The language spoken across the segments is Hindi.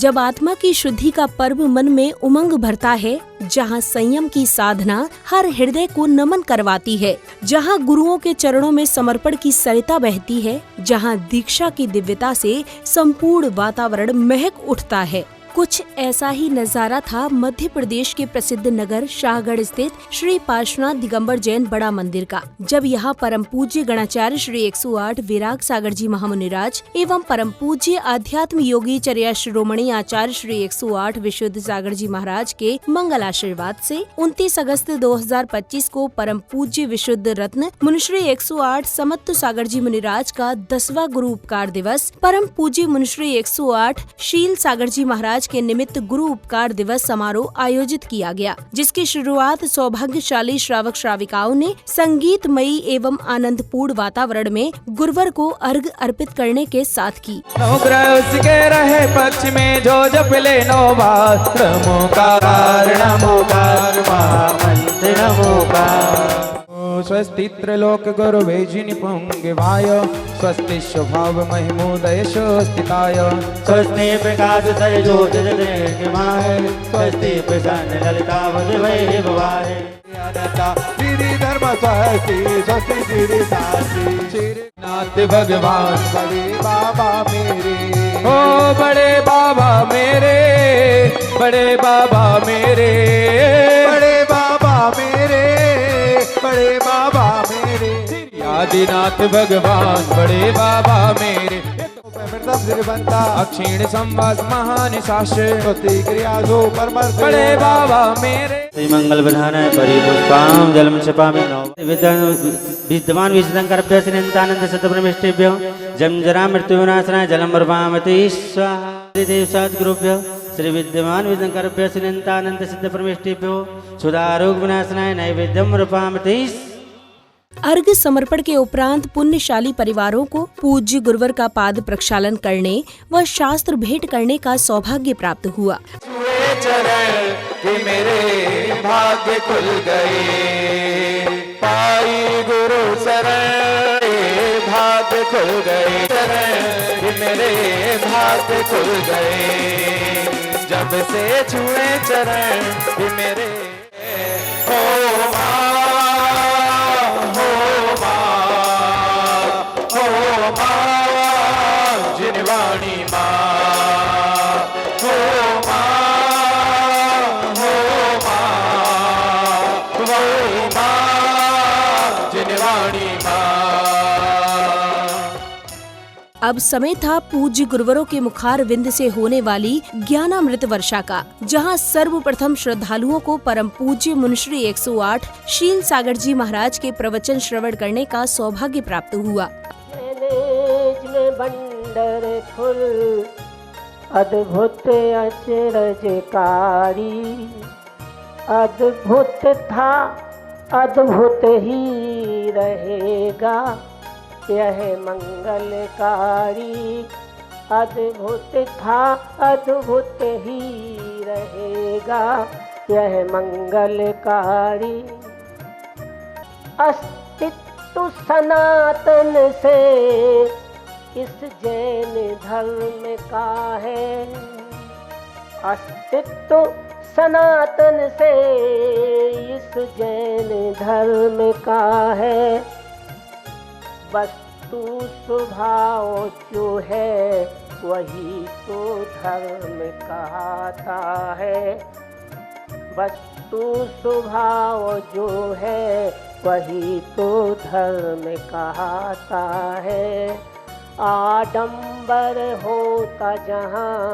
जब आत्मा की शुद्धि का पर्व मन में उमंग भरता है, जहाँ संयम की साधना हर हृदय को नमन करवाती है, जहाँ गुरुओं के चरणों में समर्पण की सरिता बहती है, जहाँ दीक्षा की दिव्यता से संपूर्ण वातावरण महक उठता है। कुछ ऐसा ही नजारा था मध्य प्रदेश के प्रसिद्ध नगर शाहगढ़ स्थित श्री पार्श्वनाथ दिगंबर जैन बड़ा मंदिर का, जब यहाँ परम पूज्य गणाचार्य श्री 108 विराग सागर जी महामुनिराज एवं परम पूज्य आध्यात्म योगी चर्या शिरोमणि आचार्य श्री 108 विशुद्ध सागर जी महाराज के मंगल आशीर्वाद से 29 अगस्त 2025 को परम पूज्य विशुद्ध रत्न मुनिश्री 108 समत्त सागर जी मुनिराज का 10वां गुरु उपकार दिवस, परम पूज्य मुनिश्री 108 शील सागर जी महाराज के निमित्त गुरु उपकार दिवस समारोह आयोजित किया गया, जिसकी शुरुआत सौभाग्यशाली श्रावक श्राविकाओं ने संगीतमयी एवं आनंदपूर्ण वातावरण में गुरुवर को अर्घ अर्पित करने के साथ की। नवग्रह उसके रहे पक्ष में जो जप ले नोबार, नमोकार नमोकार महामंत्र नमोकार। स्वस्ति त्रैलोक गुरुवे जिनिपुंगवाय, स्वस्ति स्वभाव महिमोदय स्थिताय, स्वस्ति प्रकाश तैजोतिर्गमाय, स्वस्ति प्रसन्न ललिता वैभवाय। श्री धर्म स्वस्ति स्वस्ति श्री नाथ भगवान बड़े बाबा मेरे, ओ बड़े बाबा मेरे, बड़े बाबा मेरे, बड़े बाबा मेरे, बड़े बाबा मेरे, आदिनाथ भगवान बड़े बाबा मेरे। बनता अक्षीण संवास महान शास्त्र क्रिया जो परमर्थ बड़े बाबा मेरे। श्री मंगल विधानाय परिपुष्पां जलम क्षपामि विद्यमान विशदंकरभ्यो श्रीनितानंद शतप्रमेष्टेभ्यो जन्म जरा मृत्यु विनाशनाय जलम वर्वामति स्वाहा। देव सद्गुरुभ्यो श्री विद्यमान विशदंकरभ्यो श्रीनितानंद शतप्रमेष्टेभ्यो सुधारोग विनाशनाय नैवेद्यम रूपामति। अर्घ समर्पण के उपरांत पुण्यशाली परिवारों को पूज्य गुरुवर का पाद प्रक्षालन करने व शास्त्र भेंट करने का सौभाग्य प्राप्त हुआ। मेरे भाग्य खुल गए, पाई गुरु शरण भाग्य खुल गए, मेरे भाग्य खुल गए, जब से छुए चरण मेरे। अब समय था पूज्य गुरुवरों के मुखार विंद से होने वाली ज्ञानामृत वर्षा का, जहां सर्वप्रथम श्रद्धालुओं को परम पूज्य मुनिश्री 108 शील सागर जी महाराज के प्रवचन श्रवण करने का सौभाग्य प्राप्त हुआ। अद्भुत अचरजकारी, अद्भुत था अद्भुत ही रहेगा यह मंगलकारी, अद्भुत था अद्भुत ही रहेगा यह मंगलकारी। अस्तित्व सनातन से इस जैन धर्म का है, अस्तित्व सनातन से इस जैन धर्म का है। वस्तु स्वभाव जो है वही तो धर्म कहता है, वस्तु स्वभाव जो है वही तो धर्म कहता है। आडंबर होता जहाँ,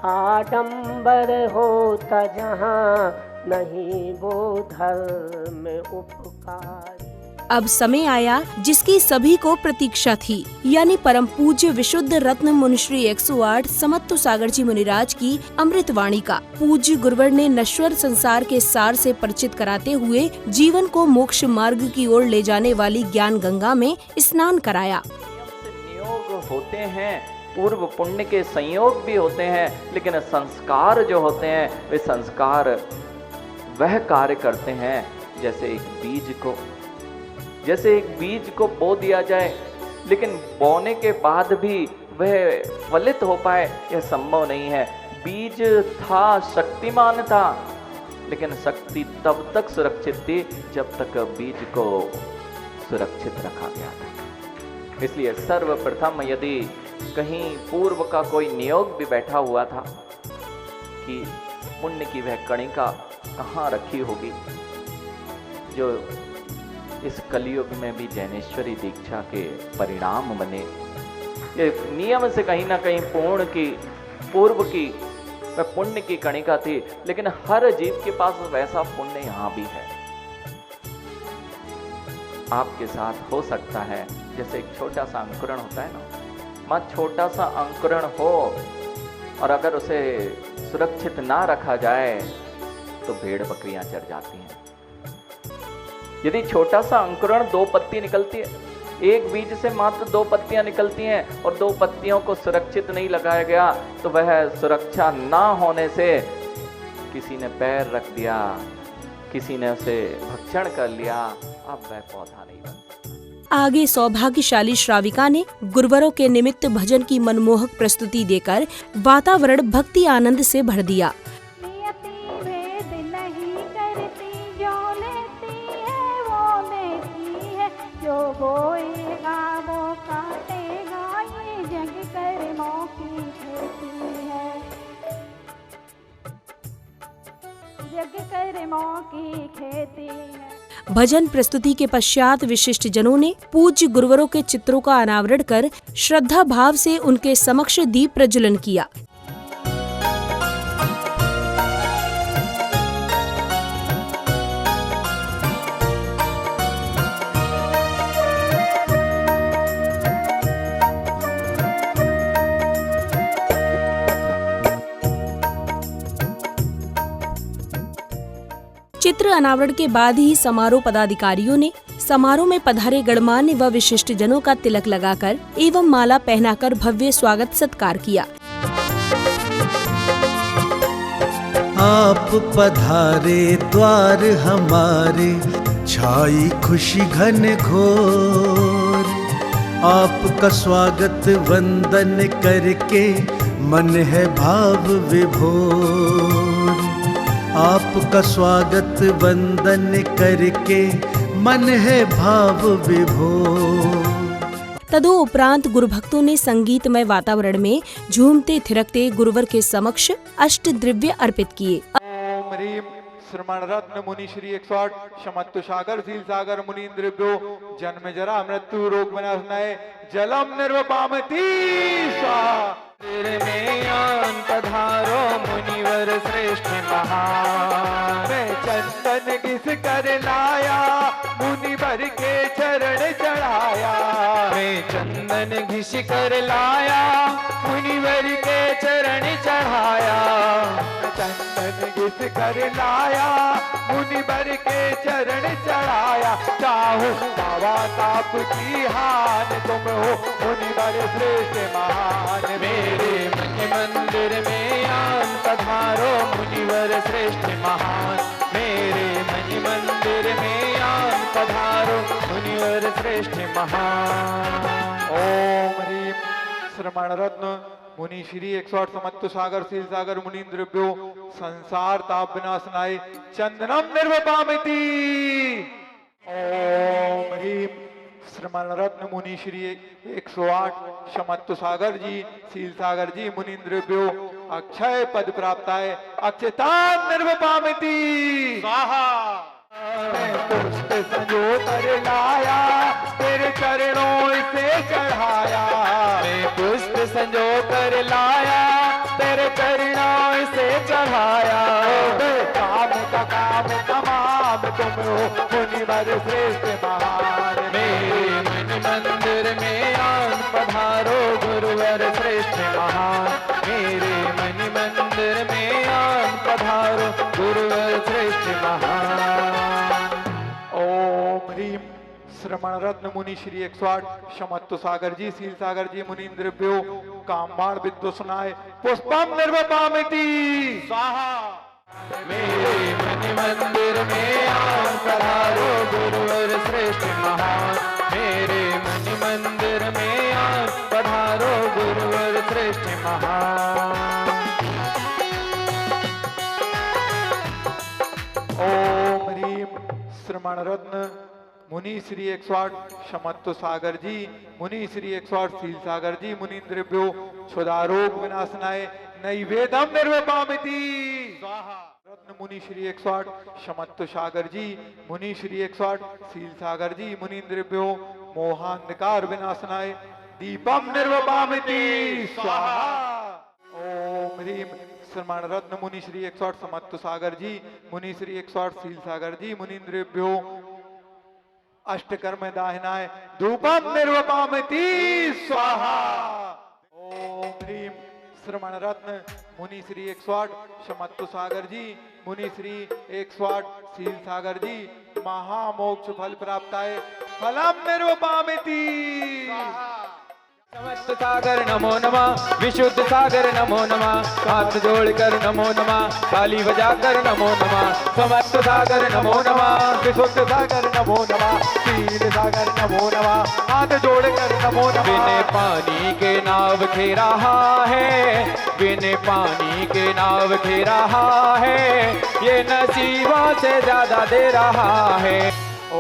आडंबर होता जहाँ, नहीं वो धर्म उपकारी। अब समय आया जिसकी सभी को प्रतीक्षा थी, यानी परम पूज्य विशुद्ध रत्न मुनिश्री 108 समत्त सागर जी मुनिराज की अमृतवाणी का। पूज्य गुरुवर ने नश्वर संसार के सार से परिचित कराते हुए जीवन को मोक्ष मार्ग की ओर ले जाने वाली ज्ञान गंगा में स्नान कराया। नियोग होते हैं, पूर्व पुण्य के संयोग भी होते हैं, लेकिन संस्कार जो होते हैं वे संस्कार वह कार्य करते हैं जैसे एक बीज को बो दिया जाए, लेकिन बोने के बाद भी वह फलित हो पाए, यह संभव नहीं है। बीज था, शक्तिमान था, लेकिन शक्ति तब तक सुरक्षित थी जब तक बीज को सुरक्षित रखा गया था। इसलिए सर्वप्रथम यदि कहीं पूर्व का कोई नियोग भी बैठा हुआ था कि पुण्य की वह कणिका कहाँ रखी होगी, जो इस कलयुग में भी जैनेश्वरी दीक्षा के परिणाम बने, ये नियम से कहीं ना कहीं पूर्व की वह पुण्य की कणिका थी। लेकिन हर जीव के पास वैसा पुण्य यहां भी है। आपके साथ हो सकता है, जैसे एक छोटा सा अंकुरण होता है ना, मां छोटा सा अंकुरण हो और अगर उसे सुरक्षित ना रखा जाए तो भेड़ बकरियां चढ़ जाती हैं। यदि छोटा सा अंकुरण 2 पत्ती निकलती है, एक बीज से मात्र 2 पत्तियां निकलती हैं और 2 पत्तियों को सुरक्षित नहीं लगाया गया तो वह सुरक्षा ना होने से किसी ने पैर रख दिया, किसी ने उसे भक्षण कर लिया, अब वह पौधा नहीं बनता। आगे सौभाग्यशाली श्राविका ने गुरुवरों के निमित्त भजन की मनमोहक प्रस्तुति देकर वातावरण भक्ति आनंद से भर दिया। जो बोएगा वो काटेगा, ये जग कर्मों की खेती है, जग कर्मों की खेती है। भजन प्रस्तुति के पश्चात विशिष्ट जनों ने पूज्य गुरुवरों के चित्रों का अनावरण कर श्रद्धा भाव से उनके समक्ष दीप प्रज्वलन किया। चित्र अनावरण के बाद ही समारोह पदाधिकारियों ने समारोह में पधारे गणमान्य व विशिष्ट जनों का तिलक लगाकर एवं माला पहनाकर भव्य स्वागत सत्कार किया। आप पधारे द्वार हमारे, छाई खुशी घन घोर, आपका स्वागत वंदन करके मन है भाव विभोर, आपका स्वागत वंदन करके मन है भाव विभोर। तदुपरांत गुरु भक्तों ने संगीतमय वातावरण में झूमते थिरकते गुरुवर के समक्ष अष्ट द्रव्य अर्पित किए। ओम ह्रीम श्रमण रत्न मुनि श्री 108 शमत्तु सागर सील सागर मुनीन्द्रभ्यो जन्म जरा मृत्यु रोग विनाशनाय जलम निर्वपामति स्वाहा। में आन पधारो मुनिवर श्रेष्ठ महान, मैं चंदन घिस कर लाया मुनिवर के चरण चढ़ाया, मैं चंदन घिस कर लाया मुनिवर के चरण चढ़ाया, चंदन घिस कर लाया मुनिवर के चरण चढ़ाया। चाहो बाबा ताप की हान, तुम हो मुनिवर श्रेष्ठ महान, मेरे मन मंदिर में आन पधारो मुनिवर श्रेष्ठ महान, मेरे मन मंदिर में आन पधारो मुनिवर श्रेष्ठ महान। ओम ह्रीम श्रमण रत्न मुनि श्री 108 समत्तु सागर सील सागर मुनीन्द्रभ्यो संसार ताप विनाशनाय चंदनम निर्वपामिति। ओम ह्रीम श्रमण रत्न मुनि श्री 108 शमत्तु सागर जी सील सागर जी मुनीन्द्रभ्यो अक्षय पद प्राप्ताय अक्षतान निर्वपामिति स्वाहा। पुष्प संजो कर लाया तेरे चरणों से चढ़ाया, मैं पुष्प संजो कर लाया तेरे चरणों से चढ़ाया, काम का काम तमाम तुम हो मुनिवर श्रेष्ठ महान, मेरे मन मंदिर में आन पधारो गुरुवर श्रेष्ठ महान, मेरे मन मंदिर में आन पधारो गुरुवर श्रेष्ठ महान। ओम ह्रीम श्रमण रत्न मुनि श्री 108 शमत्तु सागर जी सील सागर जी मुनीन्द्रभ्यो कामबाण विद्वसनाय पुष्पम निर्वपामिति स्वाहा। मेरे मन मंदिर में आन पधारो गुरुवर श्रेष्ठ महान, मेरे मन मंदिर में आन पधारो गुरु नमः। ओम ह्रीम श्रमण रत्न मुनि श्री 108 शमत्व सागर जी, मुनि श्री 108 शील सागर जी, मुनीन्द्रभ्यो क्षुधारोग विनाशनाय नैवेदम निर्वपामिति स्वाहा। रत्न मुनि श्री 108 शमत्व सागर जी, मुनि श्री 108 शील सागर जी, मुनीन्द्रभ्यो मोहांधकार विनाशनाय दीपम निर्वपामिति स्वाहा। ओम ह्रीम श्रमण रत्न मुनि श्री 108 समत्व सागर जी, मुनि श्री 108 शील सागर जी, मुनीन्द्रभ्यो अष्टकर्म दाहिनाय धूपम निर्वपामिति स्वाहा। ओम ह्रीम श्रमण रत्न मुनि श्री 108 शमत्व सागर जी, मुनि श्री 108 शील सागर जी, महामोक्ष फल प्राप्ताय फलम निर्वपामिति स्वाहा। समस्त सागर नमो नमः, विशुद्ध सागर नमो नमः, हाथ जोड़कर नमो नमः, ताली बजाकर नमो नमः। समस्त सागर नमो नमः, विशुद्ध सागर नमो नमः, शील सागर नमो नमः, हाथ जोड़कर नमो नमः। बिन पानी के नाव खे रहा है, बिन पानी के नाव खे रहा है, ये नसीबों से ज्यादा दे रहा है।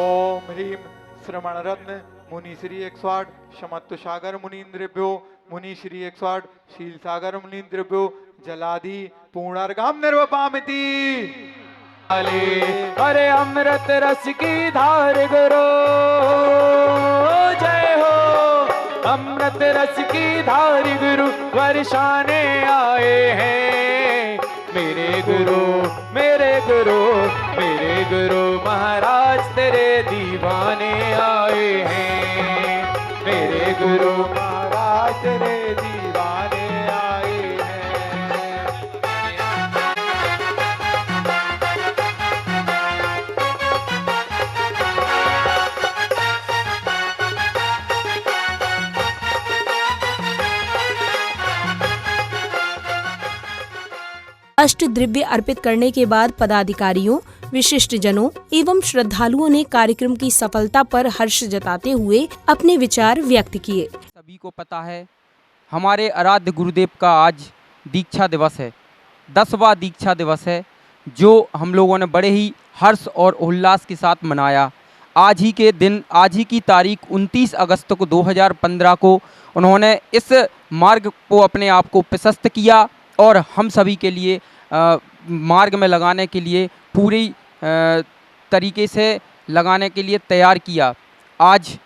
ओम ह्रीम श्रमण रत्न मुनि श्री 108 शमत्व सागर मुनीन्द्रभ्यो, मुनि श्री 108 शील सागर मुनीन्द्रभ्यो जलादि पूर्णार्घम निर्वपामिति। अरे अमृत रस की धार गुरु जय हो, अमृत रस की धार गुरु वर्षाने आए हैं। मेरे गुरु मेरे गुरु मेरे गुरु महाराज तेरे दीवाने आए हैं। मेरे गुरु महाराज तेरे दीवाने आए हैं। अष्ट द्रव्य अर्पित करने के बाद पदाधिकारियों, विशिष्ट जनों एवं श्रद्धालुओं ने कार्यक्रम की सफलता पर हर्ष जताते हुए अपने विचार व्यक्त किए। सभी को पता है हमारे आराध्य गुरुदेव का आज दीक्षा दिवस है, 10वां दीक्षा दिवस है, जो हम लोगों ने बड़े ही हर्ष और उल्लास के साथ मनाया। आज ही के दिन, आज ही की तारीख 29 अगस्त को 2015 को उन्होंने इस मार्ग को अपने आप को प्रशस्त किया और हम सभी के लिए मार्ग में लगाने के लिए पूरी तरीके से लगाने के लिए तैयार किया। आज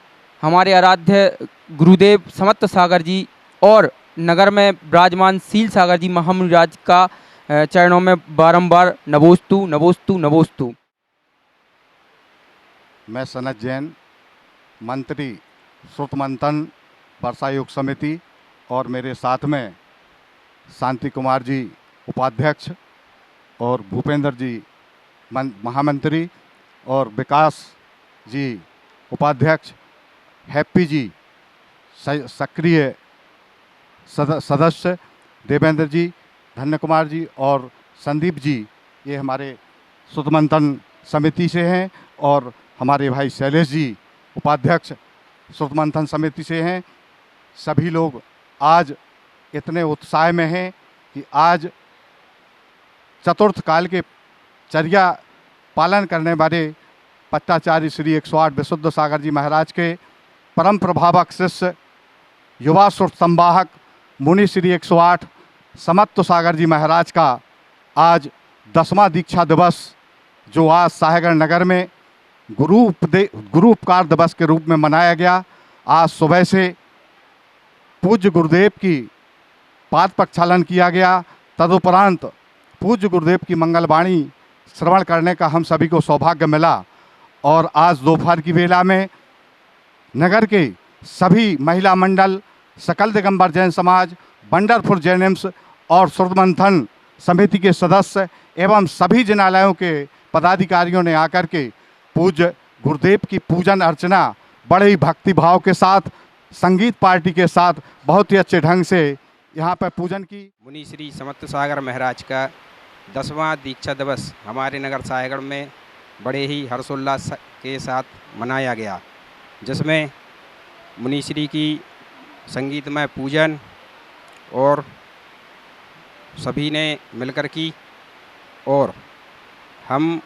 हमारे आराध्य गुरुदेव समत्व सागर जी और नगर में विराजमान शील सागर जी महामुनिराज का चरणों में बारंबार नमोस्तु नमोस्तु नमोस्तु। मैं सनत जैन, मंत्री श्रुत मंथन वर्षा योग समिति, और मेरे साथ में शांति कुमार जी उपाध्यक्ष और भूपेंद्र जी महामंत्री और विकास जी उपाध्यक्ष, हैप्पी जी सक्रिय सदस्य, देवेंद्र जी, धन्य कुमार जी और संदीप जी, ये हमारे श्रुतमंथन समिति से हैं, और हमारे भाई शैलेश जी उपाध्यक्ष श्रुतमंथन समिति से हैं। सभी लोग आज इतने उत्साह में हैं कि आज चतुर्थ काल के चर्या पालन करने वाले पट्टाचार्य श्री 108 विशुद्ध सागर जी महाराज के परम प्रभावक शिष्य युवा श्रुत संवाहक मुनि श्री 108 समत्व सागर जी महाराज का आज 10वां दीक्षा दिवस, जो आज साहेगढ़ नगर में गुरु उपकार दिवस के रूप में मनाया गया। आज सुबह से पूज्य गुरुदेव की पाद प्रक्षालन किया गया, तदुपरांत पूज्य गुरुदेव की मंगलवाणी श्रवण करने का हम सभी को सौभाग्य मिला। और आज दोपहर की वेला में नगर के सभी महिला मंडल, सकल दिगंबर जैन समाज, बंडरपुर जैनिम्स और श्रुतमंथन समिति के सदस्य एवं सभी जिनालयों के पदाधिकारियों ने आकर के पूज्य गुरुदेव की पूजन अर्चना बड़े ही भक्ति भाव के साथ, संगीत पार्टी के साथ बहुत ही अच्छे ढंग से यहाँ पर पूजन की। मुनि श्री समत्व सागर महाराज का 10वां दीक्षा दिवस हमारे नगर साहेगढ़ में बड़े ही हर्षोल्लास के साथ मनाया गया, जिसमें मुनि श्री की संगीतमय पूजन और सभी ने मिलकर की और हम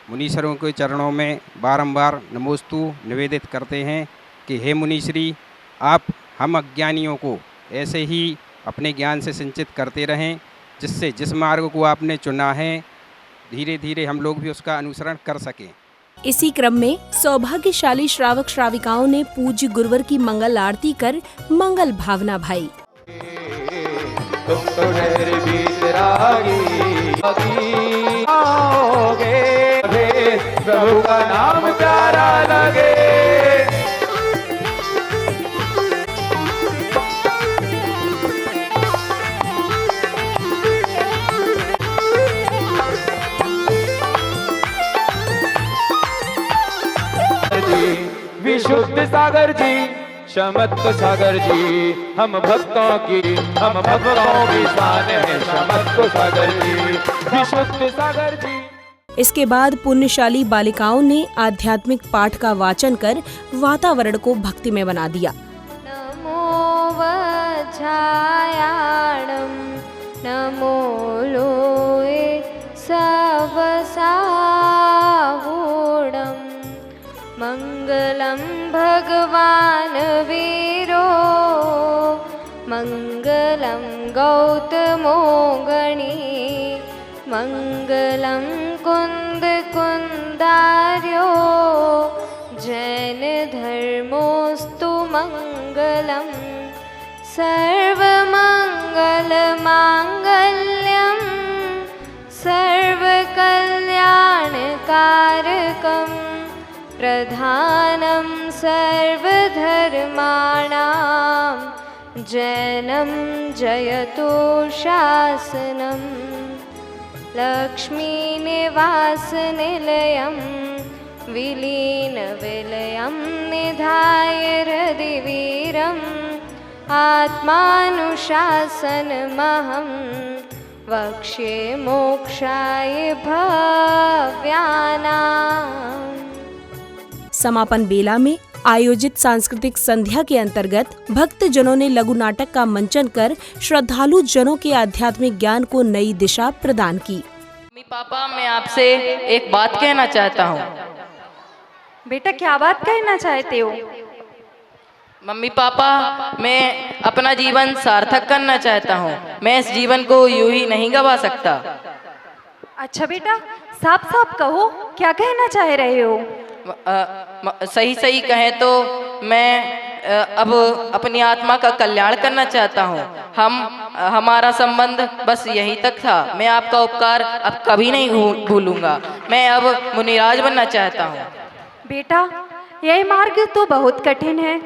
मुनीश्वरों के चरणों में बारंबार नमोस्तु निवेदित करते हैं कि हे मुनीश्री, आप हम अज्ञानियों को ऐसे ही अपने ज्ञान से सिंचित करते रहें, जिससे जिस मार्ग को आपने चुना है धीरे धीरे हम लोग भी उसका अनुसरण कर सकें। इसी क्रम में सौभाग्यशाली श्रावक श्राविकाओं ने पूज्य गुरुवर की मंगल आरती कर मंगल भावना भाई। तुम तो ठहरे बीतरागी आओगे, प्रभु का नाम प्यारा लगे। विशुद्ध सागर जी, शमत्त सागर जी, हम भक्तों की शान है शमत्त सागर जी, विशुद्ध सागर जी। इसके बाद पुण्यशाली बालिकाओं ने आध्यात्मिक पाठ का वाचन कर वातावरण को भक्ति में बना दिया। नमो वज्रायाणं नमो लोए सवसाहूणं मंगलम भगवान वीरो मंगलम गौतमो गणी मंगलम कुंद कुंदार्यो जैन धर्मोस्तु मंगलम सर्वमंगल मांगल्यम सर्वकल्याणकारकम प्रधानं सर्वधर्माणां जैनं जयतु शासनं लक्ष्मीनिवासनिलयं विलीनविलयं निधाय हृदिवीरम् आत्मानुशासनमहं वक्ष्ये मोक्षाय भव्यानाम्। समापन बेला में आयोजित सांस्कृतिक संध्या के अंतर्गत भक्त जनों ने लघु नाटक का मंचन कर श्रद्धालु जनों के आध्यात्मिक ज्ञान को नई दिशा प्रदान की। मम्मी पापा, मैं आपसे एक बात कहना चाहता हूँ। बेटा, क्या बात कहना चाहते हो? मम्मी पापा, मैं अपना जीवन सार्थक करना चाहता हूँ। मैं इस जीवन को यूं ही नहीं गवा सकता। अच्छा बेटा, साफ साफ कहो, क्या कहना चाह रहे हो? सही कहें तो मैं अब अपनी आत्मा का कल्याण करना चाहता हूँ। हमारा संबंध बस यहीं तक था। मैं आपका उपकार अब कभी नहीं भूलूंगा। मैं अब मुनिराज बनना चाहता हूँ। बेटा, यह मार्ग तो बहुत कठिन है,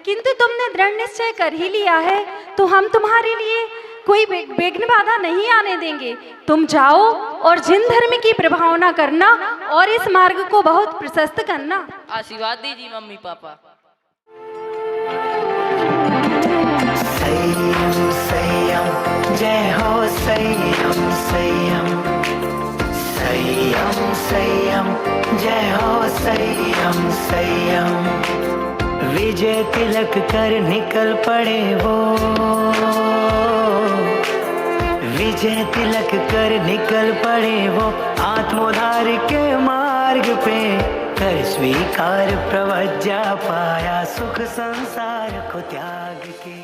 किंतु तुमने दृढ़ निश्चय कर ही लिया है तो हम तुम्हारे लिए कोई विघ्न बाधा नहीं आने देंगे। तुम जाओ और जिन धर्म की प्रभावना करना और इस मार्ग को बहुत प्रशस्त करना। आशीर्वाद दीजिए मम्मी पापा। संयम संयम जय हो संयम संयम संयम संयम जय हो संयम संयम विजय तिलक कर निकल पड़े वो विजय तिलक कर निकल पड़े वो आत्मोद्धार के मार्ग पे कर स्वीकार प्रवज्जा पाया सुख संसार को त्याग के।